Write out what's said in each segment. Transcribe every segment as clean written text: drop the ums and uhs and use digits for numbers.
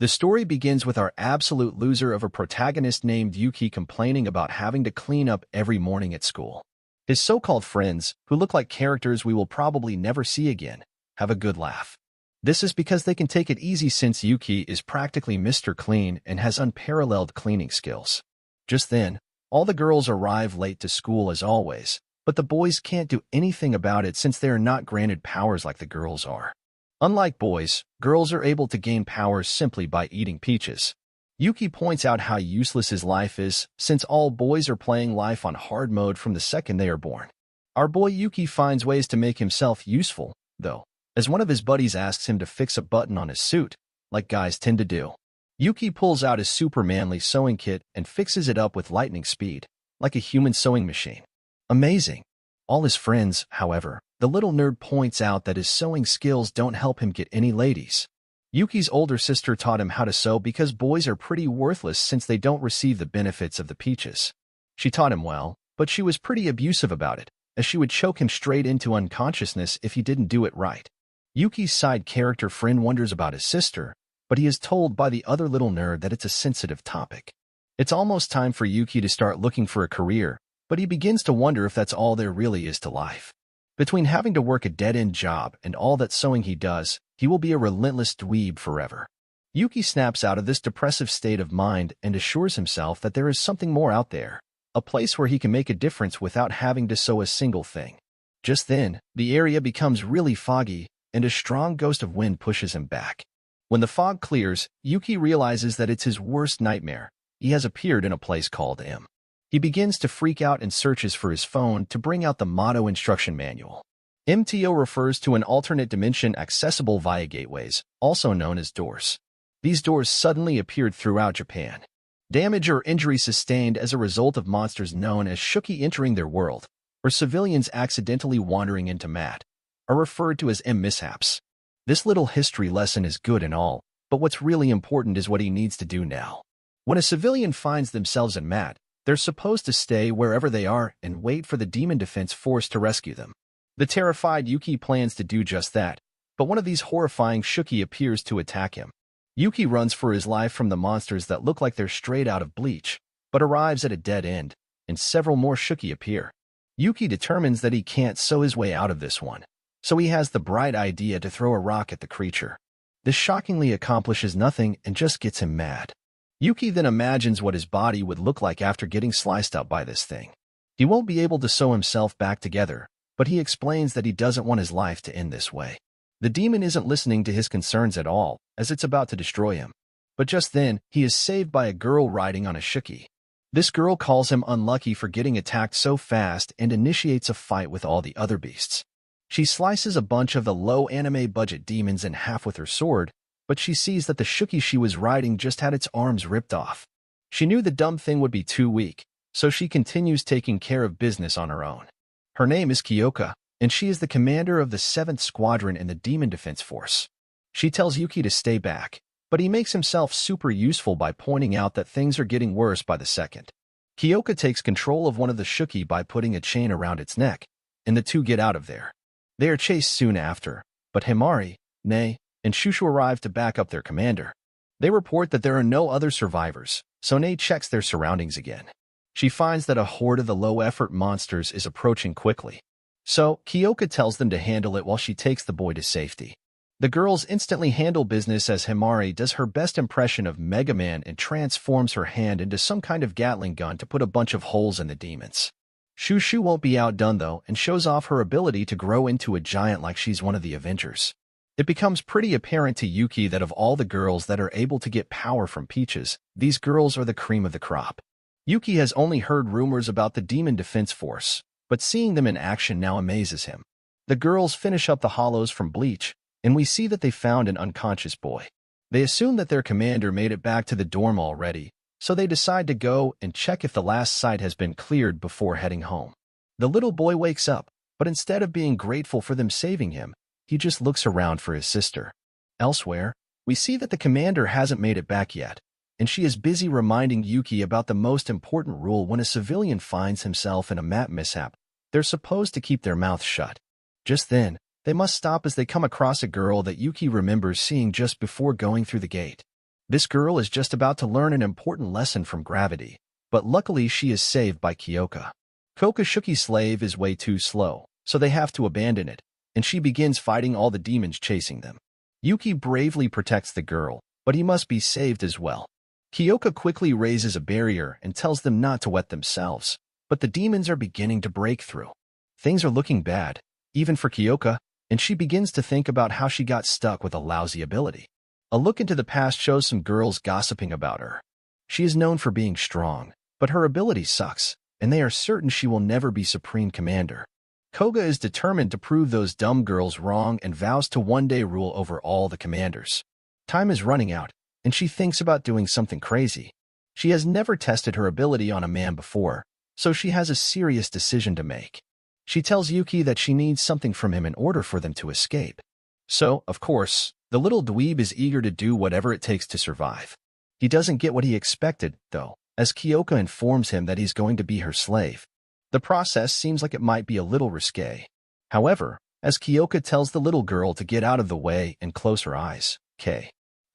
The story begins with our absolute loser of a protagonist named Yuki complaining about having to clean up every morning at school. His so-called friends, who look like characters we will probably never see again, have a good laugh. This is because they can take it easy since Yuki is practically Mr. Clean and has unparalleled cleaning skills. Just then, all the girls arrive late to school as always, but the boys can't do anything about it since they are not granted powers like the girls are. Unlike boys, girls are able to gain powers simply by eating peaches. Yuki points out how useless his life is, since all boys are playing life on hard mode from the second they are born. Our boy Yuki finds ways to make himself useful, though, as one of his buddies asks him to fix a button on his suit, like guys tend to do. Yuki pulls out his super manly sewing kit and fixes it up with lightning speed, like a human sewing machine. Amazing. All his friends, however, the little nerd points out that his sewing skills don't help him get any ladies. Yuki's older sister taught him how to sew because boys are pretty worthless since they don't receive the benefits of the peaches. She taught him well, but she was pretty abusive about it, as she would choke him straight into unconsciousness if he didn't do it right. Yuki's side character friend wonders about his sister, but he is told by the other little nerd that it's a sensitive topic. It's almost time for Yuki to start looking for a career, but he begins to wonder if that's all there really is to life. Between having to work a dead-end job and all that sewing he does, he will be a relentless dweeb forever. Yuki snaps out of this depressive state of mind and assures himself that there is something more out there, a place where he can make a difference without having to sew a single thing. Just then, the area becomes really foggy, and a strong gust of wind pushes him back. When the fog clears, Yuki realizes that it's his worst nightmare. He has appeared in a place called M. He begins to freak out and searches for his phone to bring out the motto instruction manual. MTO refers to an alternate dimension accessible via gateways, also known as doors. These doors suddenly appeared throughout Japan. Damage or injury sustained as a result of monsters known as Shuki entering their world, or civilians accidentally wandering into MAT, are referred to as M mishaps. This little history lesson is good and all, but what's really important is what he needs to do now. When a civilian finds themselves in MAT, they're supposed to stay wherever they are and wait for the Demon Defense Force to rescue them. The terrified Yuki plans to do just that, but one of these horrifying Shuki appears to attack him. Yuki runs for his life from the monsters that look like they're straight out of Bleach, but arrives at a dead end, and several more Shuki appear. Yuki determines that he can't sew his way out of this one, so he has the bright idea to throw a rock at the creature. This shockingly accomplishes nothing and just gets him mad. Yuki then imagines what his body would look like after getting sliced up by this thing. He won't be able to sew himself back together, but he explains that he doesn't want his life to end this way. The demon isn't listening to his concerns at all, as it's about to destroy him. But just then, he is saved by a girl riding on a Shuki. This girl calls him unlucky for getting attacked so fast and initiates a fight with all the other beasts. She slices a bunch of the low anime budget demons in half with her sword, but she sees that the Shuki she was riding just had its arms ripped off. She knew the dumb thing would be too weak, so she continues taking care of business on her own. Her name is Kyoka, and she is the commander of the 7th Squadron in the Demon Defense Force. She tells Yuki to stay back, but he makes himself super useful by pointing out that things are getting worse by the second. Kyoka takes control of one of the Shuki by putting a chain around its neck, and the two get out of there. They are chased soon after, but Himari, Nei, and Shushu arrive to back up their commander. They report that there are no other survivors, so Nei checks their surroundings again. She finds that a horde of the low-effort monsters is approaching quickly. So, Kyoka tells them to handle it while she takes the boy to safety. The girls instantly handle business as Himari does her best impression of Mega Man and transforms her hand into some kind of Gatling gun to put a bunch of holes in the demons. Shushu won't be outdone though and shows off her ability to grow into a giant like she's one of the Avengers. It becomes pretty apparent to Yuki that of all the girls that are able to get power from peaches, these girls are the cream of the crop. Yuki has only heard rumors about the Demon Defense Force, but seeing them in action now amazes him. The girls finish up the hollows from Bleach, and we see that they found an unconscious boy. They assume that their commander made it back to the dorm already, so they decide to go and check if the last site has been cleared before heading home. The little boy wakes up, but instead of being grateful for them saving him, he just looks around for his sister. Elsewhere, we see that the commander hasn't made it back yet, and she is busy reminding Yuki about the most important rule when a civilian finds himself in a map mishap. They're supposed to keep their mouths shut. Just then, they must stop as they come across a girl that Yuki remembers seeing just before going through the gate. This girl is just about to learn an important lesson from gravity, but luckily she is saved by Kyoka. Kokoshuki's slave is way too slow, so they have to abandon it, and she begins fighting all the demons chasing them. Yuki bravely protects the girl, but he must be saved as well. Kyoka quickly raises a barrier and tells them not to wet themselves, but the demons are beginning to break through. Things are looking bad, even for Kyoka, and she begins to think about how she got stuck with a lousy ability. A look into the past shows some girls gossiping about her. She is known for being strong, but her ability sucks, and they are certain she will never be Supreme Commander. Koga is determined to prove those dumb girls wrong and vows to one day rule over all the commanders. Time is running out, and she thinks about doing something crazy. She has never tested her ability on a man before, so she has a serious decision to make. She tells Yuki that she needs something from him in order for them to escape. So, of course, the little dweeb is eager to do whatever it takes to survive. He doesn't get what he expected, though, as Kyoka informs him that he's going to be her slave. The process seems like it might be a little risque. However, as Kyoka tells the little girl to get out of the way and close her eyes,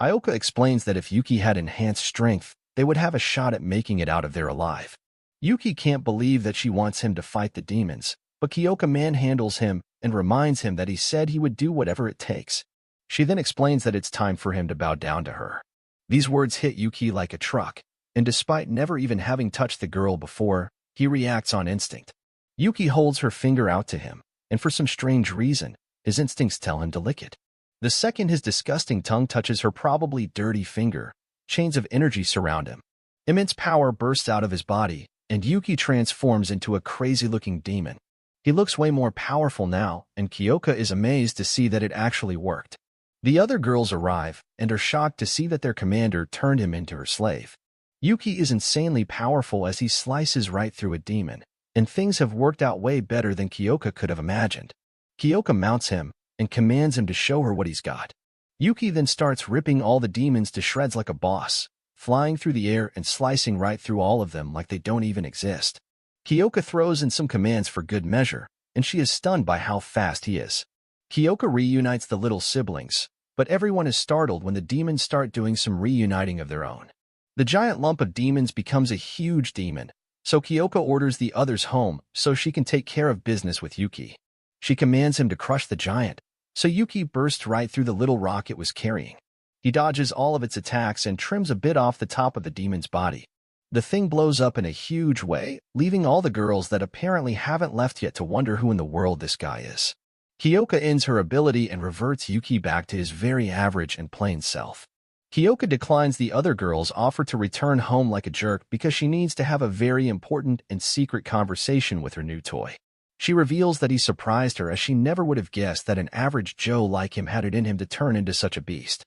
Ioka explains that if Yuki had enhanced strength, they would have a shot at making it out of there alive. Yuki can't believe that she wants him to fight the demons, but Kyoka manhandles him and reminds him that he said he would do whatever it takes. She then explains that it's time for him to bow down to her. These words hit Yuki like a truck, and despite never even having touched the girl before, he reacts on instinct. Yuki holds her finger out to him, and for some strange reason, his instincts tell him to lick it. The second his disgusting tongue touches her probably dirty finger, chains of energy surround him. Immense power bursts out of his body, and Yuki transforms into a crazy-looking demon. He looks way more powerful now, and Kyoka is amazed to see that it actually worked. The other girls arrive and are shocked to see that their commander turned him into her slave. Yuki is insanely powerful as he slices right through a demon, and things have worked out way better than Kyoka could have imagined. Kyoka mounts him and commands him to show her what he's got. Yuki then starts ripping all the demons to shreds like a boss, flying through the air and slicing right through all of them like they don't even exist. Kyoka throws in some commands for good measure, and she is stunned by how fast he is. Kyoka reunites the little siblings, but everyone is startled when the demons start doing some reuniting of their own. The giant lump of demons becomes a huge demon, so Kyoka orders the others home so she can take care of business with Yuki. She commands him to crush the giant, so Yuki bursts right through the little rock it was carrying. He dodges all of its attacks and trims a bit off the top of the demon's body. The thing blows up in a huge way, leaving all the girls that apparently haven't left yet to wonder who in the world this guy is. Kyoka ends her ability and reverts Yuki back to his very average and plain self. Kyoka declines the other girl's offer to return home like a jerk because she needs to have a very important and secret conversation with her new toy. She reveals that he surprised her as she never would have guessed that an average Joe like him had it in him to turn into such a beast.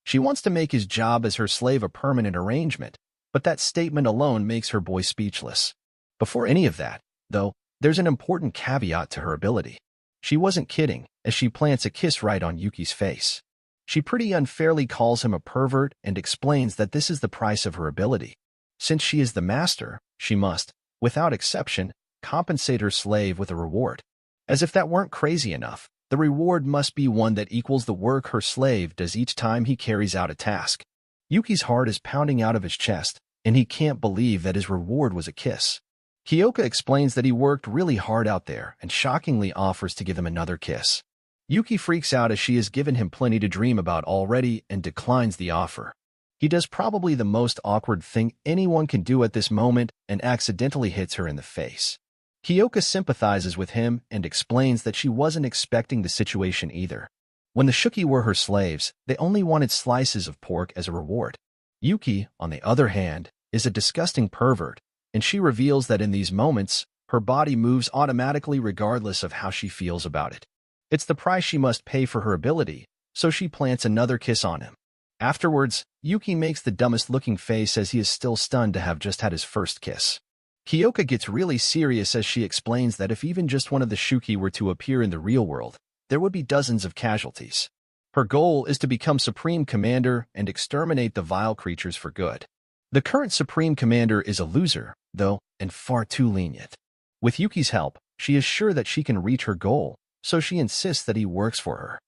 She wants to make his job as her slave a permanent arrangement, but that statement alone makes her boy speechless. Before any of that, though, there's an important caveat to her ability. She wasn't kidding, as she plants a kiss right on Yuki's face. She pretty unfairly calls him a pervert and explains that this is the price of her ability. Since she is the master, she must, without exception, compensate her slave with a reward. As if that weren't crazy enough, the reward must be one that equals the work her slave does each time he carries out a task. Yuki's heart is pounding out of his chest, and he can't believe that his reward was a kiss. Kyoka explains that he worked really hard out there and shockingly offers to give him another kiss. Yuki freaks out as she has given him plenty to dream about already and declines the offer. He does probably the most awkward thing anyone can do at this moment and accidentally hits her in the face. Kyoka sympathizes with him and explains that she wasn't expecting the situation either. When the Shuki were her slaves, they only wanted slices of pork as a reward. Yuki, on the other hand, is a disgusting pervert, and she reveals that in these moments, her body moves automatically regardless of how she feels about it. It's the price she must pay for her ability, so she plants another kiss on him. Afterwards, Yuki makes the dumbest-looking face as he is still stunned to have just had his first kiss. Kyoka gets really serious as she explains that if even just one of the Shuki were to appear in the real world, there would be dozens of casualties. Her goal is to become Supreme Commander and exterminate the vile creatures for good. The current Supreme Commander is a loser, though, and far too lenient. With Yuki's help, she is sure that she can reach her goal, so she insists that he works for her.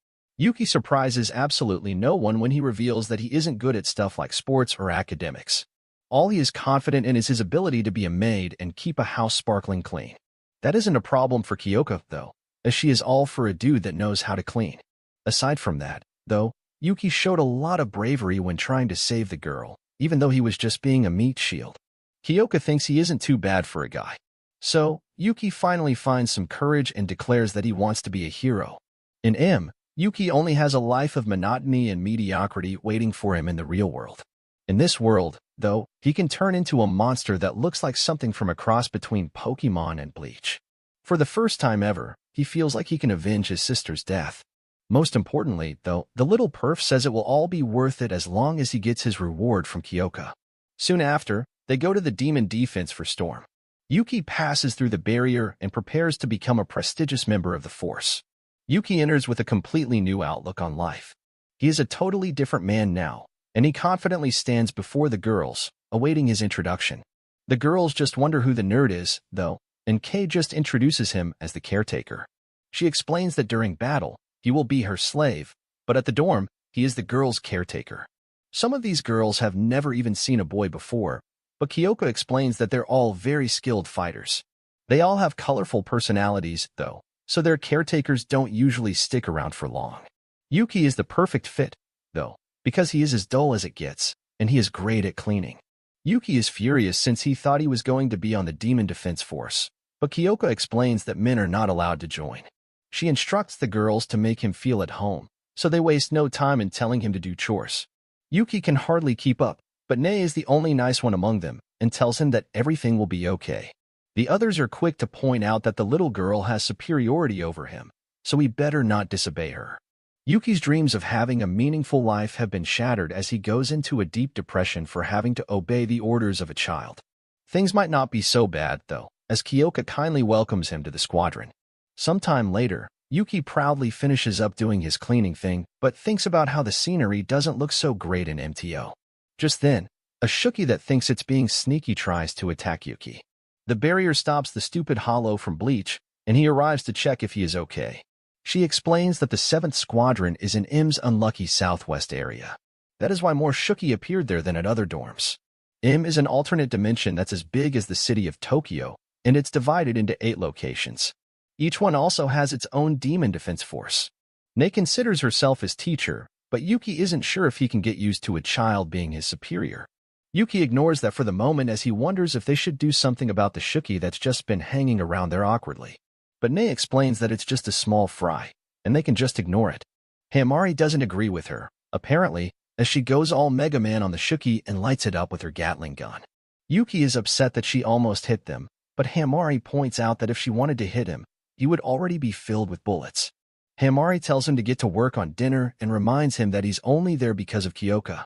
Yuki surprises absolutely no one when he reveals that he isn't good at stuff like sports or academics. All he is confident in is his ability to be a maid and keep a house sparkling clean. That isn't a problem for Kyoka, though, as she is all for a dude that knows how to clean. Aside from that, though, Yuki showed a lot of bravery when trying to save the girl, even though he was just being a meat shield. Kyoka thinks he isn't too bad for a guy. So, Yuki finally finds some courage and declares that he wants to be a hero. In M, Yuki only has a life of monotony and mediocrity waiting for him in the real world. In this world, though, he can turn into a monster that looks like something from a cross between Pokemon and Bleach. For the first time ever, he feels like he can avenge his sister's death. Most importantly, though, the little perf says it will all be worth it as long as he gets his reward from Kyoka. Soon after, they go to the Demon Defense for Storm. Yuki passes through the barrier and prepares to become a prestigious member of the force. Yuki enters with a completely new outlook on life. He is a totally different man now, and he confidently stands before the girls, awaiting his introduction. The girls just wonder who the nerd is, though, and Kei just introduces him as the caretaker. She explains that during battle, he will be her slave, but at the dorm, he is the girl's caretaker. Some of these girls have never even seen a boy before, but Kyoka explains that they're all very skilled fighters. They all have colorful personalities, though, so their caretakers don't usually stick around for long. Yuki is the perfect fit, though, because he is as dull as it gets, and he is great at cleaning. Yuki is furious since he thought he was going to be on the Demon Defense Force, but Kyoka explains that men are not allowed to join. She instructs the girls to make him feel at home, so they waste no time in telling him to do chores. Yuki can hardly keep up, but Nei is the only nice one among them and tells him that everything will be okay. The others are quick to point out that the little girl has superiority over him, so he better not disobey her. Yuki's dreams of having a meaningful life have been shattered as he goes into a deep depression for having to obey the orders of a child. Things might not be so bad, though, as Kyoka kindly welcomes him to the squadron. Sometime later, Yuki proudly finishes up doing his cleaning thing, but thinks about how the scenery doesn't look so great in MTO. Just then, a Shuki that thinks it's being sneaky tries to attack Yuki. The barrier stops the stupid Hollow from Bleach, and he arrives to check if he is okay. She explains that the 7th Squadron is in M's unlucky southwest area. That is why more Shuki appeared there than at other dorms. M is an alternate dimension that's as big as the city of Tokyo, and it's divided into 8 locations. Each one also has its own demon defense force. Nei considers herself his teacher, but Yuki isn't sure if he can get used to a child being his superior. Yuki ignores that for the moment as he wonders if they should do something about the Shuki that's just been hanging around there awkwardly. But Nei explains that it's just a small fry, and they can just ignore it. Himari doesn't agree with her, apparently, as she goes all Mega Man on the Shuki and lights it up with her Gatling gun. Yuki is upset that she almost hit them, but Himari points out that if she wanted to hit him, he would already be filled with bullets. Himari tells him to get to work on dinner and reminds him that he's only there because of Kyoka.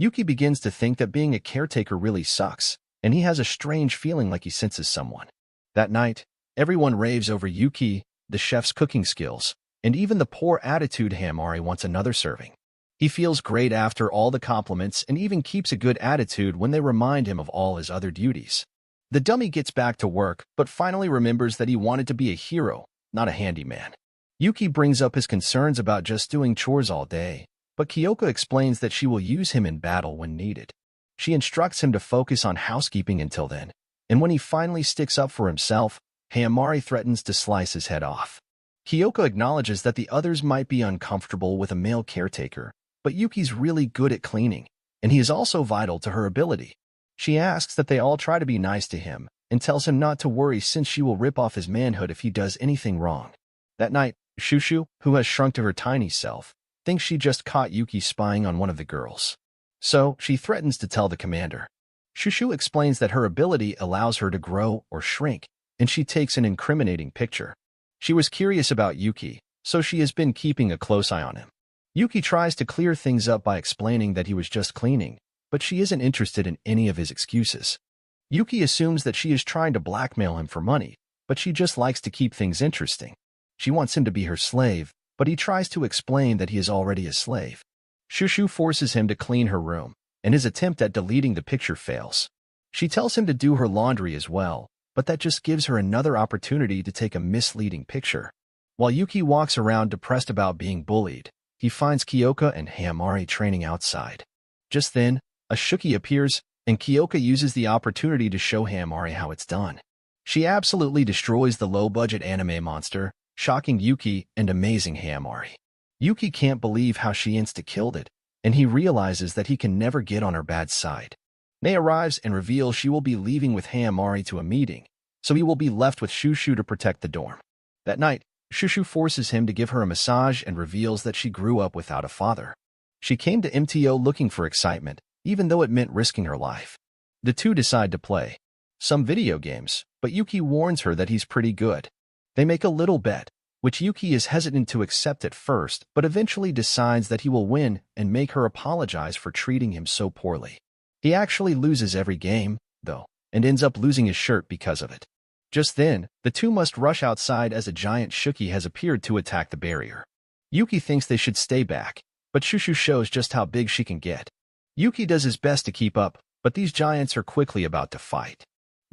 Yuki begins to think that being a caretaker really sucks, and he has a strange feeling like he senses someone. That night, everyone raves over Yuki, the chef's cooking skills, and even the poor attitude Himari wants another serving. He feels great after all the compliments and even keeps a good attitude when they remind him of all his other duties. The dummy gets back to work, but finally remembers that he wanted to be a hero, not a handyman. Yuki brings up his concerns about just doing chores all day, but Kyoka explains that she will use him in battle when needed. She instructs him to focus on housekeeping until then, and when he finally sticks up for himself, Himari threatens to slice his head off. Kyoka acknowledges that the others might be uncomfortable with a male caretaker, but Yuki's really good at cleaning, and he is also vital to her ability. She asks that they all try to be nice to him, and tells him not to worry since she will rip off his manhood if he does anything wrong. That night, Shushu, who has shrunk to her tiny self, thinks she just caught Yuki spying on one of the girls. So, she threatens to tell the commander. Shushu explains that her ability allows her to grow or shrink, and she takes an incriminating picture. She was curious about Yuki, so she has been keeping a close eye on him. Yuki tries to clear things up by explaining that he was just cleaning, but she isn't interested in any of his excuses. Yuki assumes that she is trying to blackmail him for money, but she just likes to keep things interesting. She wants him to be her slave, but he tries to explain that he is already a slave. Shushu forces him to clean her room, and his attempt at deleting the picture fails. She tells him to do her laundry as well, but that just gives her another opportunity to take a misleading picture. While Yuki walks around depressed about being bullied, he finds Kyoka and Himari training outside. Just then, a Shuki appears, and Kyoka uses the opportunity to show Himari how it's done. She absolutely destroys the low-budget anime monster, shocking Yuki and amazing Himari. Yuki can't believe how she insta-killed it, and he realizes that he can never get on her bad side. Nei arrives and reveals she will be leaving with Himari to a meeting, so he will be left with Shushu to protect the dorm. That night, Shushu forces him to give her a massage and reveals that she grew up without a father. She came to MTO looking for excitement, even though it meant risking her life. The two decide to play some video games, but Yuki warns her that he's pretty good. They make a little bet, which Yuki is hesitant to accept at first, but eventually decides that he will win and make her apologize for treating him so poorly. He actually loses every game, though, and ends up losing his shirt because of it. Just then, the two must rush outside as a giant Shuki has appeared to attack the barrier. Yuki thinks they should stay back, but Shushu shows just how big she can get. Yuki does his best to keep up, but these giants are quickly about to fight.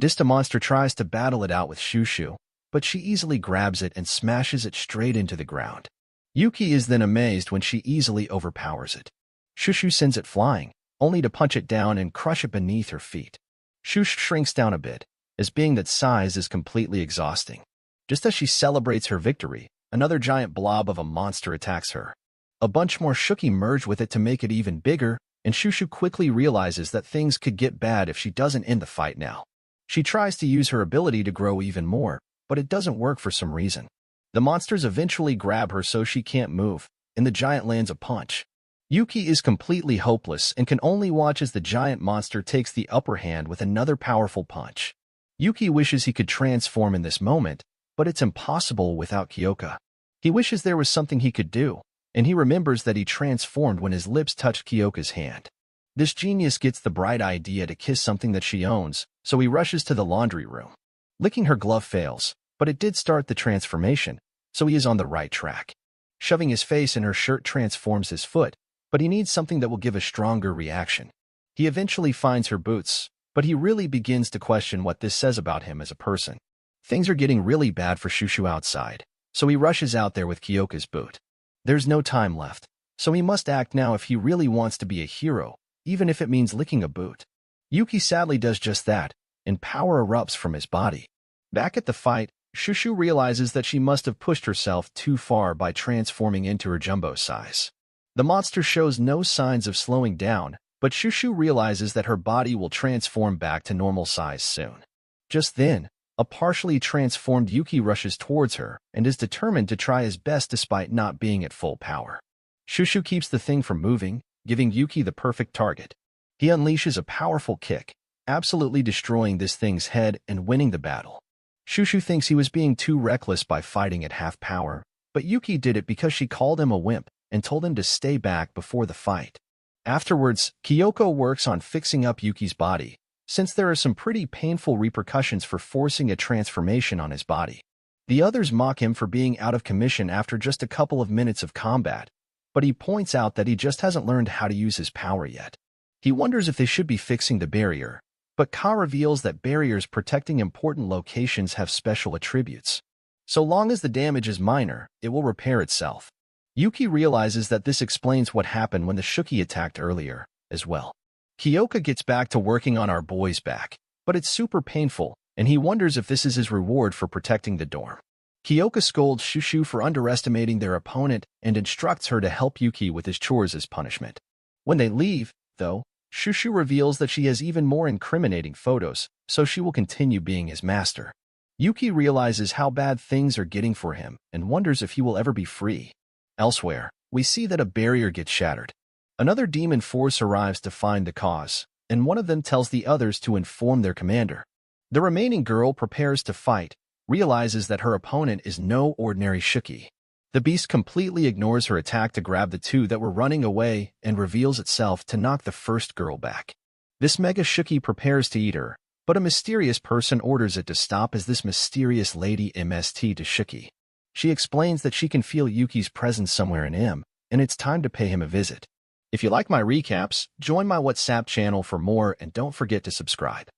Dista Monster tries to battle it out with Shushu, but she easily grabs it and smashes it straight into the ground. Yuki is then amazed when she easily overpowers it. Shushu sends it flying, only to punch it down and crush it beneath her feet. Shushu shrinks down a bit, as being that size is completely exhausting. Just as she celebrates her victory, another giant blob of a monster attacks her. A bunch more Shuki merge with it to make it even bigger, and Shushu quickly realizes that things could get bad if she doesn't end the fight now. She tries to use her ability to grow even more, but it doesn't work for some reason. The monsters eventually grab her so she can't move, and the giant lands a punch. Yuki is completely hopeless and can only watch as the giant monster takes the upper hand with another powerful punch. Yuki wishes he could transform in this moment, but it's impossible without Kyoka. He wishes there was something he could do, and he remembers that he transformed when his lips touched Kyoka's hand. This genius gets the bright idea to kiss something that she owns, so he rushes to the laundry room. Licking her glove fails, but it did start the transformation, so he is on the right track. Shoving his face in her shirt transforms his foot, but he needs something that will give a stronger reaction. He eventually finds her boots, but he really begins to question what this says about him as a person. Things are getting really bad for Shushu outside, so he rushes out there with Kyoka's boot. There's no time left, so he must act now if he really wants to be a hero, even if it means licking a boot. Yuki sadly does just that, and power erupts from his body. Back at the fight, Shushu realizes that she must have pushed herself too far by transforming into her jumbo size. The monster shows no signs of slowing down, but Shushu realizes that her body will transform back to normal size soon. Just then, a partially transformed Yuki rushes towards her and is determined to try his best despite not being at full power. Shushu keeps the thing from moving, giving Yuki the perfect target. He unleashes a powerful kick, absolutely destroying this thing's head and winning the battle. Shushu thinks he was being too reckless by fighting at half power, but Yuki did it because she called him a wimp and told him to stay back before the fight. Afterwards, Kyoko works on fixing up Yuki's body, since there are some pretty painful repercussions for forcing a transformation on his body. The others mock him for being out of commission after just a couple of minutes of combat, but he points out that he just hasn't learned how to use his power yet. He wonders if they should be fixing the barrier, but Ka reveals that barriers protecting important locations have special attributes. So long as the damage is minor, it will repair itself. Yuki realizes that this explains what happened when the Shuki attacked earlier, as well. Kyoka gets back to working on our boy's back, but it's super painful, and he wonders if this is his reward for protecting the dorm. Kyoka scolds Shushu for underestimating their opponent and instructs her to help Yuki with his chores as punishment. When they leave, though, Shushu reveals that she has even more incriminating photos, so she will continue being his master. Yuki realizes how bad things are getting for him and wonders if he will ever be free. Elsewhere, we see that a barrier gets shattered. Another demon force arrives to find the cause, and one of them tells the others to inform their commander. The remaining girl prepares to fight, realizes that her opponent is no ordinary Shuki. The beast completely ignores her attack to grab the two that were running away and reveals itself to knock the first girl back. This mega Shuki prepares to eat her, but a mysterious person orders it to stop as this mysterious lady MST to Shuki. She explains that she can feel Yuki's presence somewhere in him, and it's time to pay him a visit. If you like my recaps, join my WhatsApp channel for more and don't forget to subscribe.